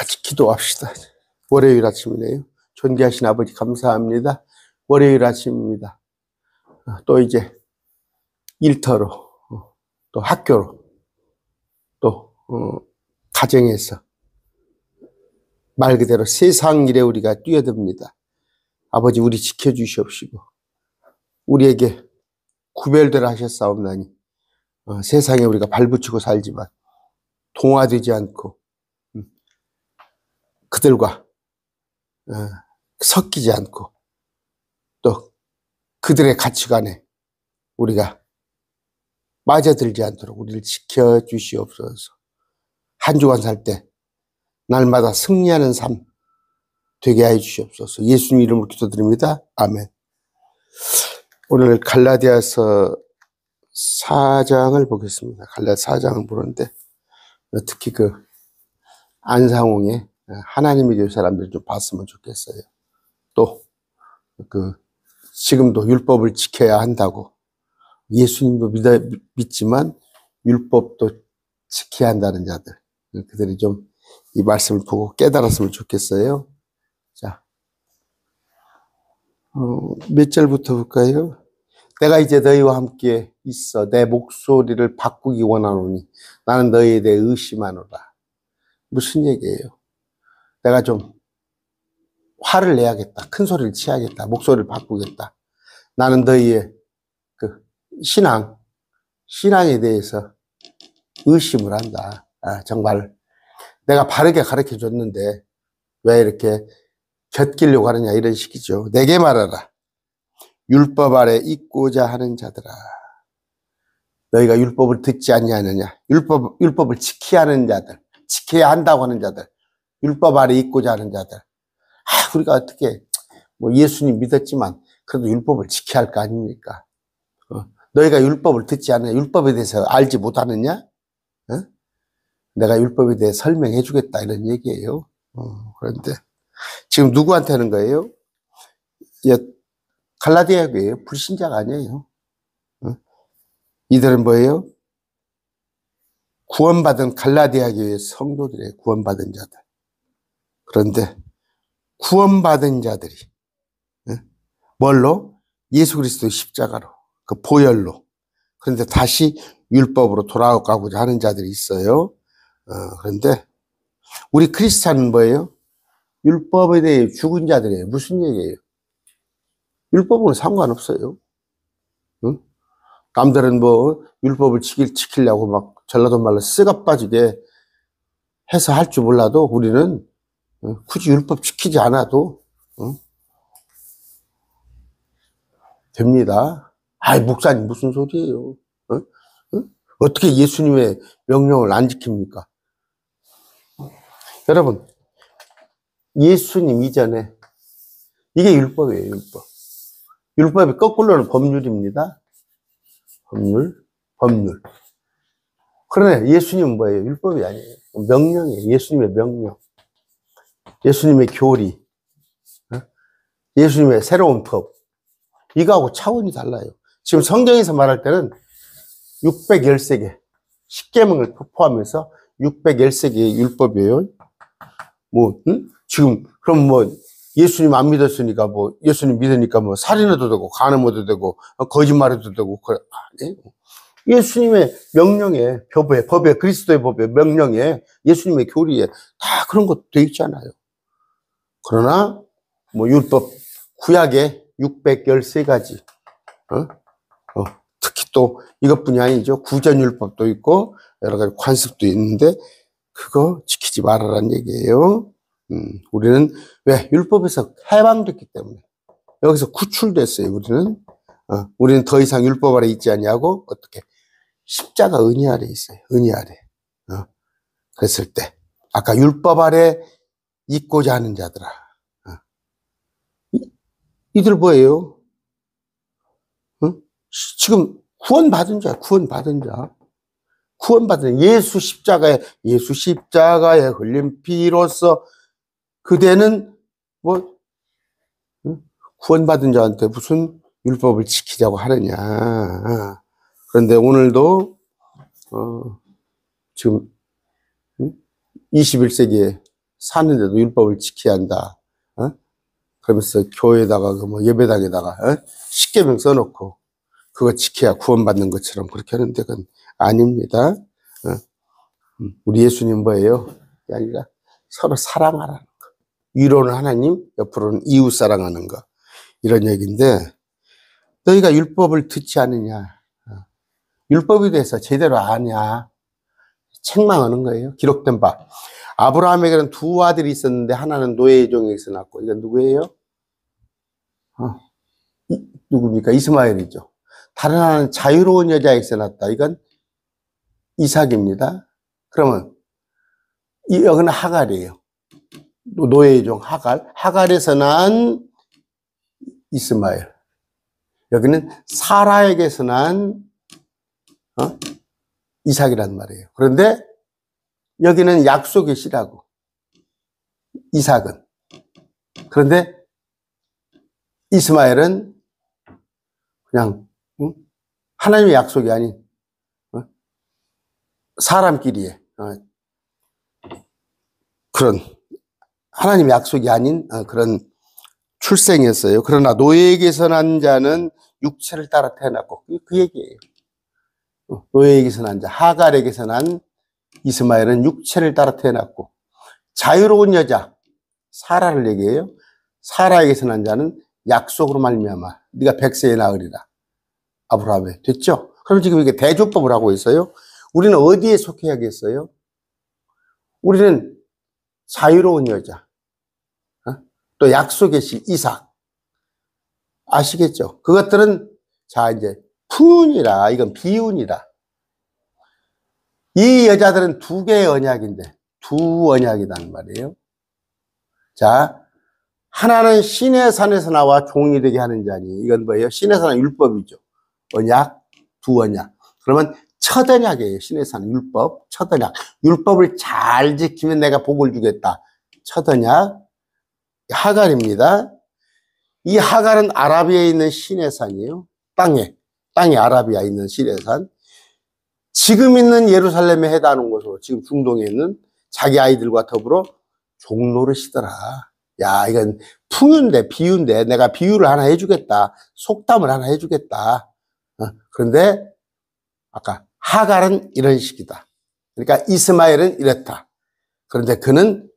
같이 기도합시다. 월요일 아침이네요. 존귀하신 아버지 감사합니다. 월요일 아침입니다. 또 이제 일터로, 또 학교로, 또 가정에서 말 그대로 세상 일에 우리가 뛰어듭니다. 아버지 우리 지켜주시옵시고 우리에게 구별되라 하셨사옵나니 세상에 우리가 발붙이고 살지만 동화되지 않고 그들과 섞이지 않고 또 그들의 가치관에 우리가 빠져들지 않도록 우리를 지켜주시옵소서. 한 주간 살 때 날마다 승리하는 삶 되게 해 주시옵소서. 예수님 이름으로 기도드립니다. 아멘. 오늘 갈라디아서 4장을 보겠습니다. 갈라디아 4장을 보는데 특히 그 안상홍의 하나님의 교회 사람들 좀 봤으면 좋겠어요. 또 그 지금도 율법을 지켜야 한다고 예수님도 믿지만 율법도 지켜야 한다는 자들, 그들이 좀 이 말씀을 보고 깨달았으면 좋겠어요. 자, 몇 절부터 볼까요? 내가 이제 너희와 함께 있어 내 목소리를 바꾸기 원하노니 나는 너희에 대해 의심하노라. 무슨 얘기예요? 내가 좀 화를 내야겠다. 큰 소리를 치야겠다. 목소리를 바꾸겠다. 나는 너희의 그 신앙에 대해서 의심을 한다. 정말 내가 바르게 가르쳐 줬는데 왜 이렇게 곁기려고 하느냐 이런 식이죠. 내게 말하라. 율법 아래 있고자 하는 자들아. 너희가 율법을 듣지 아니하느냐. 율법을 지켜야 하는 자들. 지켜야 한다고 하는 자들. 율법 아래 있고자 하는 자들. 우리가 어떻게 뭐 예수님 믿었지만 그래도 율법을 지켜야 할 거 아닙니까? 너희가 율법을 듣지 않느냐. 율법에 대해서 알지 못하느냐. 내가 율법에 대해 설명해 주겠다 이런 얘기예요. 그런데 지금 누구한테 하는 거예요? 갈라디아 교회예요. 불신자가 아니에요. 이들은 뭐예요? 구원받은 갈라디아 교회 성도들이에요. 구원받은 자들. 그런데 구원받은 자들이 뭘로? 예수 그리스도의 십자가로, 그 보혈로. 그런데 다시 율법으로 돌아가고자 하는 자들이 있어요. 그런데 우리 크리스찬은 뭐예요? 율법에 대해 죽은 자들이에요. 무슨 얘기예요? 율법은 상관없어요. 응? 남들은 뭐 율법을 지키려고 막 전라도 말로 쓱아 빠지게 해서 할 줄 몰라도 우리는 굳이 율법 지키지 않아도 됩니다. 목사님 무슨 소리예요? 어떻게 예수님의 명령을 안 지킵니까? 여러분, 예수님 이전에 이게 율법이에요, 율법. 율법이 거꾸로는 법률입니다. 법률. 그러네, 예수님은 뭐예요? 율법이 아니에요. 명령이에요. 예수님의 명령. 예수님의 교리. 예수님의 새로운 법. 이거하고 차원이 달라요. 지금 성경에서 말할 때는 613개, 10계명을 포함해서 613개의 율법이에요. 지금, 그럼 예수님 안 믿었으니까 예수님 믿으니까 살인해도 되고, 간음해도 되고, 거짓말해도 되고, 아니에요. 예수님의 명령에, 법에, 그리스도의 법에, 명령에, 예수님의 교리에 다 그런 것도 돼 있잖아요. 그러나, 율법, 구약에 613가지, 특히 또 이것뿐이 아니죠. 구전율법도 있고, 여러 가지 관습도 있는데, 그거 지키지 말아라는 얘기예요. 우리는 왜? 율법에서 해방됐기 때문에. 여기서 구출됐어요, 우리는 더 이상 율법 아래 있지 아니하고, 어떻게? 십자가 은혜 아래 있어요, 은혜 아래. 그랬을 때, 아까 율법 아래 있고자 하는 자들아. 이들 뭐예요? 지금 구원받은 예수 십자가에 흘린 피로써 그대는 구원받은 자한테 무슨 율법을 지키자고 하느냐. 그런데 오늘도 지금 21세기에 사는데도 율법을 지켜야 한다. 그러면서 교회에다가 뭐 예배당에다가 십계명 써놓고 그거 지켜야 구원받는 것처럼 그렇게 하는데 그건 아닙니다. 우리 예수님 뭐예요? 그게 아니라 서로 사랑하라는 거. 위로는 하나님, 옆으로는 이웃 사랑하는 거. 이런 얘기인데 너희가 율법을 듣지 않느냐. 율법에 대해서 제대로 아냐. 책망하는 거예요. 기록된 바. 아브라함에게는 두 아들이 있었는데 하나는 노예의 종에게서 낳고 이건 누구예요? 누굽니까? 이스마엘이죠. 다른 하나는 자유로운 여자에게서 낳았다. 이건 이삭입니다. 그러면 여기는 하갈이에요. 노예의 종 하갈. 하갈에서 난 이스마엘. 여기는 사라에게서 난 이삭이란 말이에요. 그런데 여기는 약속의 씨라고. 이삭은. 그런데 이스마엘은 그냥 하나님의 약속이 아닌 사람끼리의 그런 하나님의 약속이 아닌 그런 출생이었어요. 그러나 노예에게서 난 자는 육체를 따라 태어났고 그 얘기예요. 노예에게서 난 자, 하갈에게서 난 이스마엘은 육체를 따라 태어났고 자유로운 여자 사라를 얘기해요. 사라에게서 난 자는 약속으로 말미암아 네가 100세에 낳으리라. 아브라함에 됐죠? 그럼 지금 이게 대조법을 하고 있어요. 우리는 어디에 속해야겠어요? 우리는 자유로운 여자, 또 약속의 씨 이삭 아시겠죠? 그것들은 자 이제 풍운이라 이건 비운이라. 이 여자들은 두 개의 언약인데 두 언약이란 말이에요. 자, 하나는 신의 산에서 나와 종이 되게 하는 자니 이건 뭐예요? 신의 산은 율법이죠. 언약, 두 언약. 그러면 첫 언약이에요. 신의 산 율법, 첫 언약. 율법을 잘 지키면 내가 복을 주겠다. 첫 언약. 하갈입니다. 이 하갈은 아라비아에 있는 신의 산이에요. 땅에 아라비아에 있는 신의 산. 지금 있는 예루살렘에 해당하는 곳으로 지금 중동에 있는 자기 아이들과 더불어 종로를 시더라. 야, 이건 풍유인데, 비유인데, 내가 비유를 하나 해주겠다. 속담을 하나 해주겠다. 그런데, 아까, 하갈은 이런 식이다. 그러니까 이스마엘은 이렇다. 그런데 그는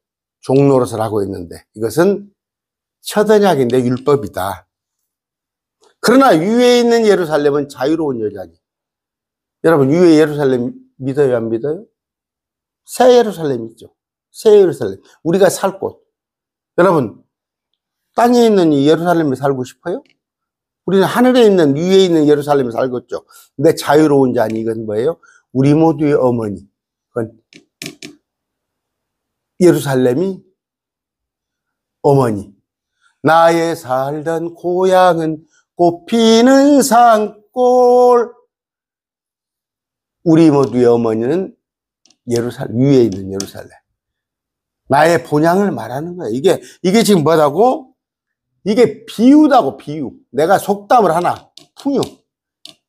종노릇을 하고 있는데, 이것은 첫 언약인데 율법이다. 그러나 위에 있는 예루살렘은 자유로운 여자니. 여러분, 위에 예루살렘 믿어요, 안 믿어요? 새 예루살렘 있죠. 새 예루살렘. 우리가 살 곳. 여러분, 땅에 있는 이 예루살렘에 살고 싶어요? 우리는 하늘에 있는, 위에 있는 예루살렘에 살겠죠. 근데 자유로운 자니 이건 뭐예요? 우리 모두의 어머니. 그건 예루살렘이 어머니. 나의 살던 고향은 꽃피는 산골. 우리 모두의 어머니는 예루살렘, 위에 있는 예루살렘. 나의 본향을 말하는 거예요. 이게 지금 뭐라고? 이게 비유다고, 비유. 내가 속담을 하나, 풍유.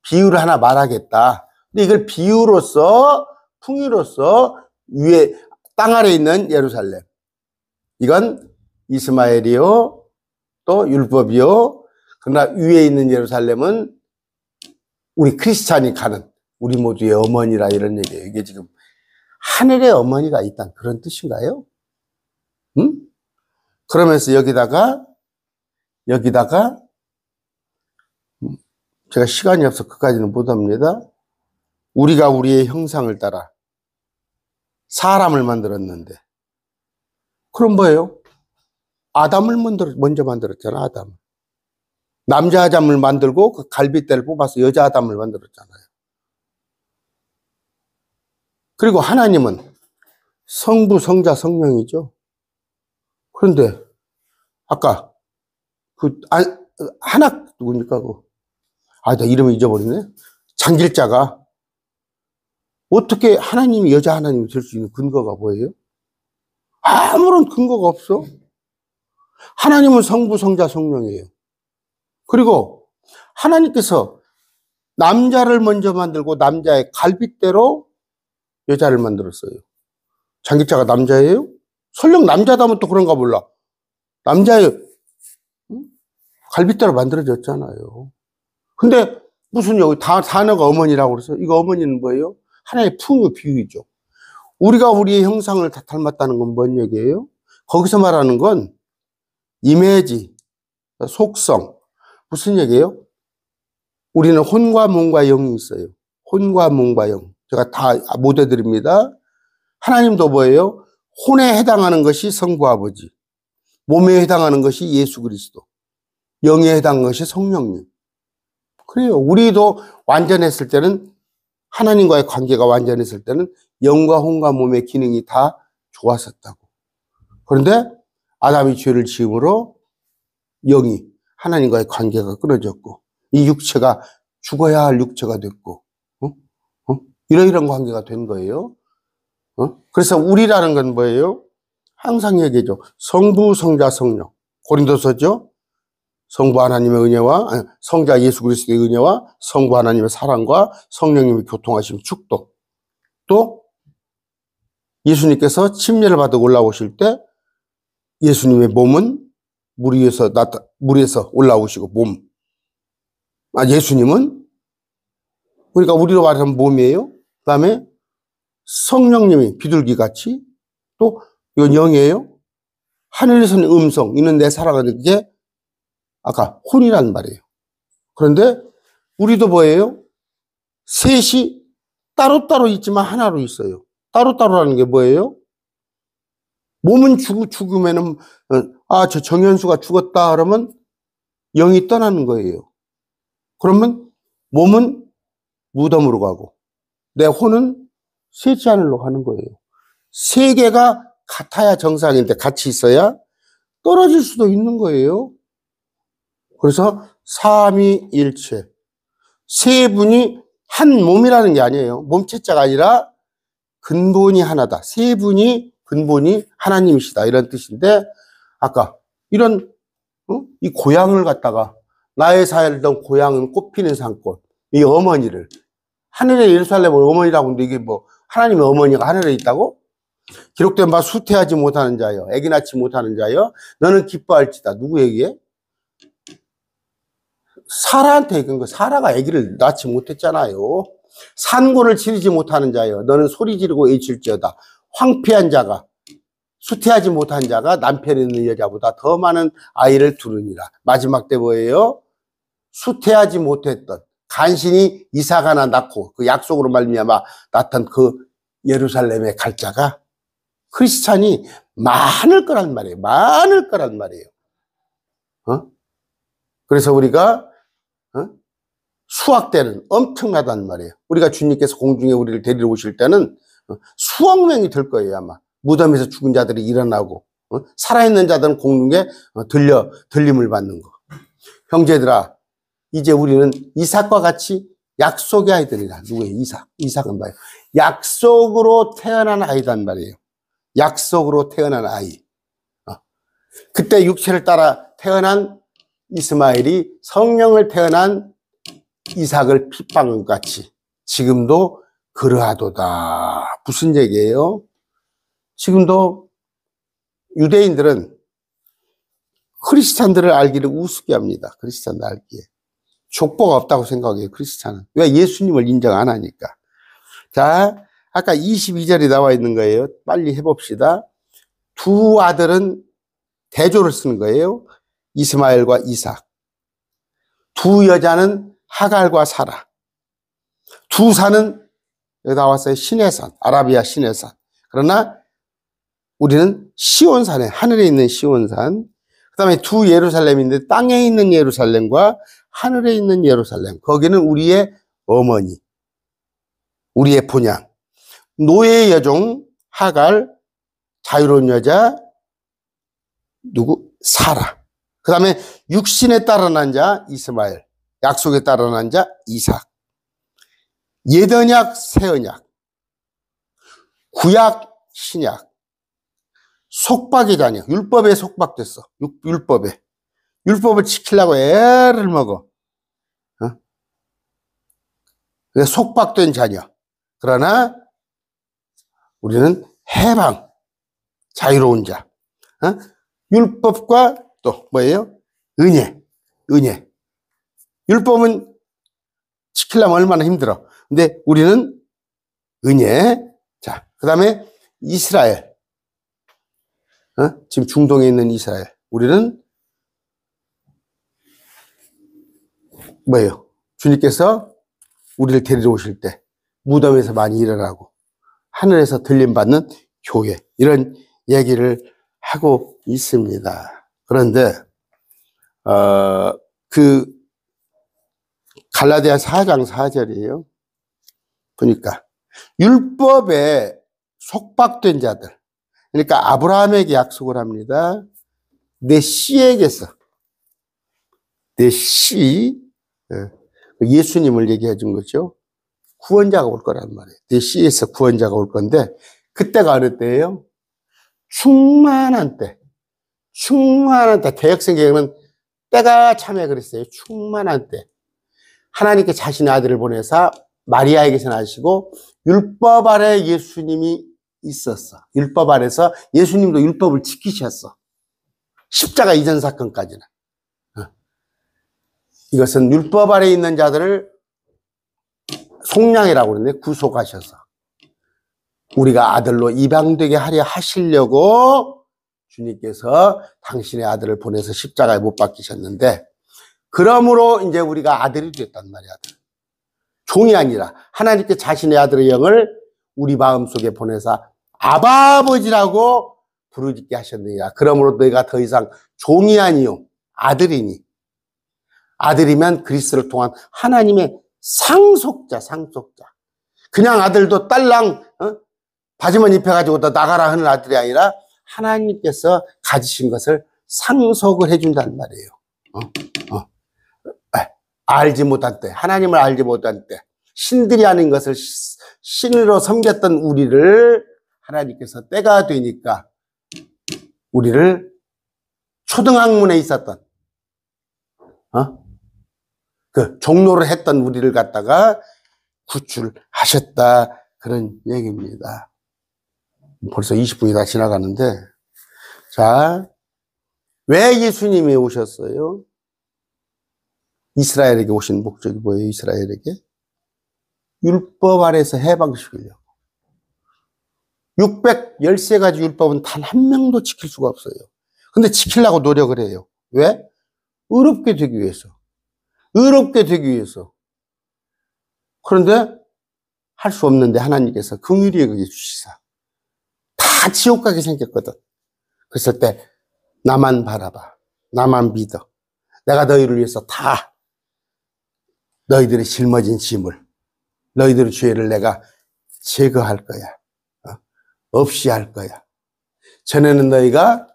비유를 하나 말하겠다. 근데 이걸 비유로서, 풍유로서 위에, 땅 아래 있는 예루살렘. 이건 이스마엘이요, 또 율법이요. 그러나 위에 있는 예루살렘은 우리 크리스찬이 가는 우리 모두의 어머니라 이런 얘기예요. 이게 지금 하늘의 어머니가 있다는 그런 뜻인가요? 응? 그러면서 여기다가 제가 시간이 없어 그까지는 못합니다. 우리가 우리의 형상을 따라 사람을 만들었는데 그럼 뭐예요? 아담을 먼저 만들었잖아. 아담. 남자 아담을 만들고 그 갈빗대를 뽑아서 여자 아담을 만들었잖아요. 그리고 하나님은 성부, 성자, 성령이죠. 그런데 아까 하나 누굽니까? 나 이름을 잊어버리네. 장길자가 어떻게 하나님이 여자 하나님이 될 수 있는 근거가 뭐예요? 아무런 근거가 없어. 하나님은 성부, 성자, 성령이에요. 그리고 하나님께서 남자를 먼저 만들고 남자의 갈빗대로 여자를 만들었어요. 장길자가 남자예요? 설령 남자다면 또 그런가 몰라. 남자의 갈빗대로 만들어졌잖아요. 근데 무슨 여기 단어가 어머니라고 그래서 이거 어머니는 뭐예요? 하나의 풍요 비유이죠. 우리가 우리의 형상을 다 닮았다는 건 뭔 얘기예요? 거기서 말하는 건 이미지, 속성. 무슨 얘기예요? 우리는 혼과 몸과 영이 있어요. 혼과 몸과 영. 제가 다 못 해드립니다. 하나님도 뭐예요? 혼에 해당하는 것이 성부 아버지, 몸에 해당하는 것이 예수 그리스도, 영에 해당하는 것이 성령님. 그래요. 우리도 완전했을 때는, 하나님과의 관계가 완전했을 때는 영과 혼과 몸의 기능이 다 좋았었다고. 그런데 아담이 죄를 지음으로 영이, 하나님과의 관계가 끊어졌고, 이 육체가 죽어야 할 육체가 됐고, 이런 관계가 된 거예요. 그래서 우리라는 건 뭐예요? 항상 얘기죠. 성부, 성자, 성령. 고린도서죠. 성부 하나님의 은혜와, 성자 예수 그리스도의 은혜와 성부 하나님의 사랑과 성령님의 교통하심, 축도. 또 예수님께서 침례를 받아 올라오실 때 예수님의 몸은 물 위에서 올라오시고 몸. 예수님은 그러니까 우리로 말하면 몸이에요. 그 다음에 성령님이 비둘기같이, 또 이건 영이에요. 하늘에서는 음성, 이는 내 사랑하는 게 아까 혼이란 말이에요. 그런데 우리도 뭐예요? 셋이 따로따로 있지만 하나로 있어요. 따로따로라는 게 뭐예요? 몸은 죽으면은, 저 정현수가 죽었다 그러면 영이 떠나는 거예요. 그러면 몸은 무덤으로 가고 내 혼은 셋이 하늘로 가는 거예요. 세 개가 같아야 정상인데 같이 있어야 떨어질 수도 있는 거예요. 그래서 삼위일체. 세 분이 한 몸이라는 게 아니에요. 몸체자가 아니라 근본이 하나다. 세 분이 근본이 하나님이시다. 이런 뜻인데, 아까 이런 이 고향을 갖다가, 나의 살던 고향은 꽃피는 산골, 이 어머니를, 하늘의 예루살렘을 어머니라고 하는데 이게 뭐 하나님의 어머니가 하늘에 있다고? 기록된 바 수태하지 못하는 자여, 애기 낳지 못하는 자여, 너는 기뻐할지다. 누구 얘기해? 사라한테 얘기한 거. 사라가 아기를 낳지 못했잖아요. 산고를 치르지 못하는 자여, 너는 소리 지르고 외칠지어다. 황폐한 자가, 수태하지 못한 자가 남편 있는 여자보다 더 많은 아이를 두느니라. 마지막 때 뭐예요? 수태하지 못했던, 간신히 이삭 하나 낳고 그 약속으로 말미암아 낳던 그 예루살렘에 갈 자가, 크리스찬이 많을 거란 말이에요. 많을 거란 말이에요. 그래서 우리가 수학 때는 엄청나단 말이에요. 우리가 주님께서 공중에 우리를 데리러 오실 때는 수억 명이 될 거예요. 아마 무덤에서 죽은 자들이 일어나고, 살아있는 자들은 공중에 들림을 받는 거. 형제들아, 이제 우리는 이삭과 같이 약속의 아이들이라. 누구예요? 이삭은 뭐예요? 약속으로 태어난 아이단 말이에요. 약속으로 태어난 아이. 그때 육체를 따라 태어난 이스마엘이 성령을 태어난 이삭을 핏방울 같이 지금도 그러하도다. 무슨 얘기예요? 지금도 유대인들은 크리스찬들을 알기를 우습게 합니다. 크리스찬들 알기에. 족보가 없다고 생각해요, 크리스찬은. 왜? 예수님을 인정 안 하니까. 자, 아까 22절이 나와 있는 거예요. 빨리 해봅시다. 두 아들은 대조를 쓰는 거예요. 이스마엘과 이삭. 두 여자는 하갈과 사라. 두 산은 여기 나왔어요. 시내산, 아라비아 시내산. 그러나 우리는 시온산에, 하늘에 있는 시온산. 그 다음에 두 예루살렘인데 땅에 있는 예루살렘과 하늘에 있는 예루살렘. 거기는 우리의 어머니, 우리의 본향. 노예의 여종 하갈, 자유로운 여자 누구? 사라. 그 다음에 육신에 따라 난 자 이스마엘, 약속에 따라 난 자 이삭. 옛언약, 새언약, 구약, 신약, 속박의 자녀, 율법에 속박됐어. 율법을 지키려고 애를 먹어. 속박된 자녀. 그러나 우리는 해방, 자유로운 자. 율법과 또 뭐예요? 은혜. 율법은 지키려면 얼마나 힘들어. 근데 우리는 은혜. 자, 그 다음에 이스라엘. 지금 중동에 있는 이스라엘. 우리는 뭐예요? 주님께서 우리를 데리러 오실 때 무덤에서 많이 일어나고 하늘에서 들림받는 교회. 이런 얘기를 하고 있습니다. 그런데, 갈라디아 4장 4절이에요. 보니까, 율법에 속박된 자들. 그러니까 아브라함에게 약속을 합니다. 내 씨에게서, 내 씨, 예수님을 얘기해 준 거죠. 구원자가 올 거란 말이에요. 내 씨에서 구원자가 올 건데, 그때가 어느 때예요? 충만한 때. 개혁성경에는 때가 참에 그랬어요. 충만한 때. 하나님께 자신의 아들을 보내사 마리아에게서 나시고 율법 아래 예수님이 있었어. 율법 아래서 예수님도 율법을 지키셨어. 십자가 이전 사건까지는. 이것은 율법 아래 있는 자들을 속량이라고 그러는데 구속하셔서 우리가 아들로 입양되게 하려 하시려고 주님께서 당신의 아들을 보내서 십자가에 못 박히셨는데, 그러므로 이제 우리가 아들이 됐단 말이야. 종이 아니라 하나님께 자신의 아들의 영을 우리 마음속에 보내서 아바 아버지라고 부르짖게 하셨느니라. 그러므로 너희가 더 이상 종이 아니요 아들이니. 아들이면 그리스도를 통한 하나님의 상속자. 그냥 아들도 딸랑 바지만 입혀가지고 너 나가라 하는 아들이 아니라 하나님께서 가지신 것을 상속을 해준다는 말이에요. 알지 못한 때, 하나님을 알지 못한 때, 신들이 아닌 것을 신으로 섬겼던 우리를 하나님께서 때가 되니까 우리를 초등학문에 있었던 그 종로를 했던 우리를 갖다가 구출하셨다, 그런 얘기입니다. 벌써 20분이 다 지나가는데, 자, 왜 예수님이 오셨어요? 이스라엘에게 오신 목적이 뭐예요? 이스라엘에게 율법 아래서 해방시키려고. 613가지 율법은 단 한 명도 지킬 수가 없어요. 근데 지키려고 노력을 해요. 왜? 의롭게 되기 위해서. 그런데 할 수 없는데 하나님께서 긍휼히 여겨 주시사 다 지옥 가게 생겼거든. 그랬을 때 나만 바라봐, 나만 믿어. 내가 너희를 위해서 다 너희들의 짊어진 짐을, 너희들의 죄를 내가 제거할 거야. 없이 할 거야. 전에는 너희가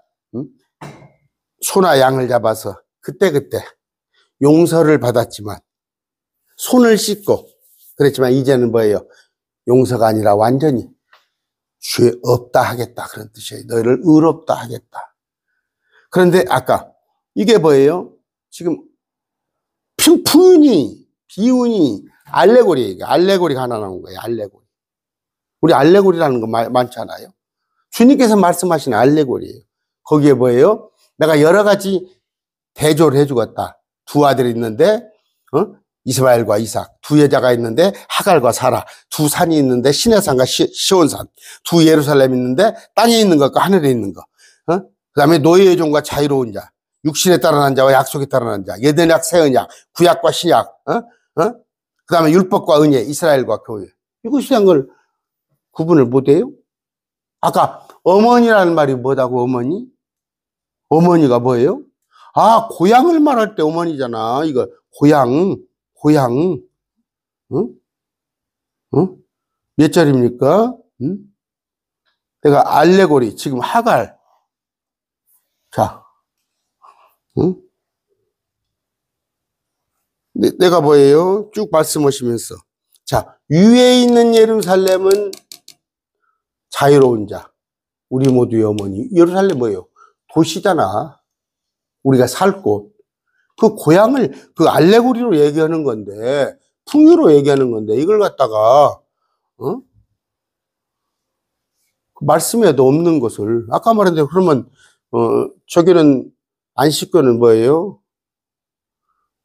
소나 양을 잡아서 그때그때 용서를 받았지만, 손을 씻고 그랬지만 이제는 뭐예요? 용서가 아니라 완전히 죄 없다 하겠다, 그런 뜻이에요. 너희를 의롭다 하겠다. 그런데 아까 이게 뭐예요? 지금 비운이 알레고리가 하나 나온 거예요. 알레고리. 우리 알레고리라는 거 많잖아요. 주님께서 말씀하신 알레고리예요. 거기에 뭐예요? 내가 여러 가지 대조를 해주겠다. 두 아들이 있는데 이스마엘과 이삭, 두 여자가 있는데 하갈과 사라, 두 산이 있는데 시내산과 시온산, 두 예루살렘이 있는데 땅에 있는 것과 하늘에 있는 것, 그 다음에 노예의 종과 자유로운 자, 육신에 따르는 자와 약속에 따르는 자, 옛언약, 새언약, 구약과 신약, 그 다음에 율법과 은혜, 이스라엘과 교회. 이것이란 걸 구분을 못해요? 아까 어머니라는 말이 뭐다고? 어머니가 뭐예요? 아, 고향을 말할 때 어머니잖아. 이거 고향, 응? 몇 절입니까? 응? 내가 알레고리, 지금 하갈. 자, 응? 내가 뭐예요? 쭉 말씀하시면서. 자, 위에 있는 예루살렘은 자유로운 자. 우리 모두의 어머니. 예루살렘 뭐예요? 도시잖아. 우리가 살 곳. 그 고향을 그 알레고리로 얘기하는 건데, 풍유로 얘기하는 건데, 이걸 갖다가, 그 말씀에도 없는 것을, 아까 말한 대로 그러면, 저기는, 안식교는 뭐예요?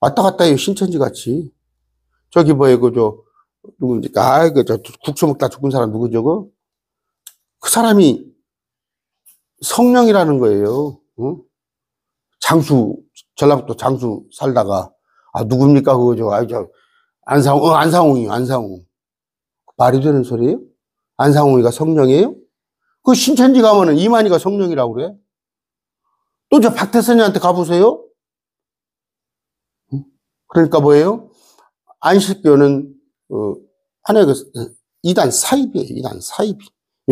왔다 갔다 해요, 신천지 같이. 저기 뭐예요, 누굽니까? 국수 먹다 죽은 사람 누구 저거? 그 사람이 성령이라는 거예요. 응? 전라북도 장수 살다가, 누굽니까? 안상홍이요, 안상홍. 말이 되는 소리예요? 안상홍이가 성령이에요? 그 신천지 가면은 이만희가 성령이라고 그래. 또 저 박태선이한테 가보세요? 그러니까 뭐예요? 안식교는, 하나의 이단 사입이에요, 이단 사입이.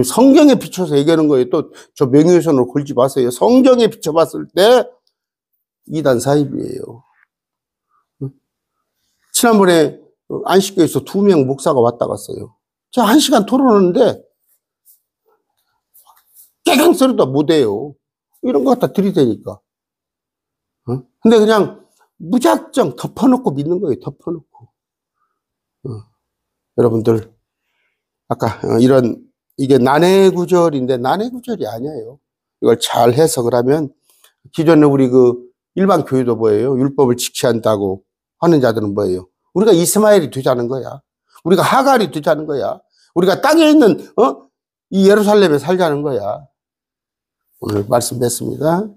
성경에 비춰서 얘기하는 거예요. 또 저 명예훼손으로 걸지 마세요. 성경에 비춰봤을 때 이단 사입이에요. 지난번에 안식교에서 2명 목사가 왔다 갔어요. 제가 1시간 토론하는데 깨강 소리도 못해요. 이런 거 갖다 들이대니까. 근데 그냥 무작정 덮어놓고 믿는 거예요. 덮어놓고. 여러분들 아까 이게 난해구절인데 난해구절이 아니에요. 이걸 잘 해석을 하면 기존에 우리 일반 교회도 뭐예요? 율법을 지켜야 한다고 하는 자들은 뭐예요? 우리가 이스마엘이 되자는 거야. 우리가 하갈이 되자는 거야. 우리가 땅에 있는 이 예루살렘에 살자는 거야. 오늘 말씀 맺습니다.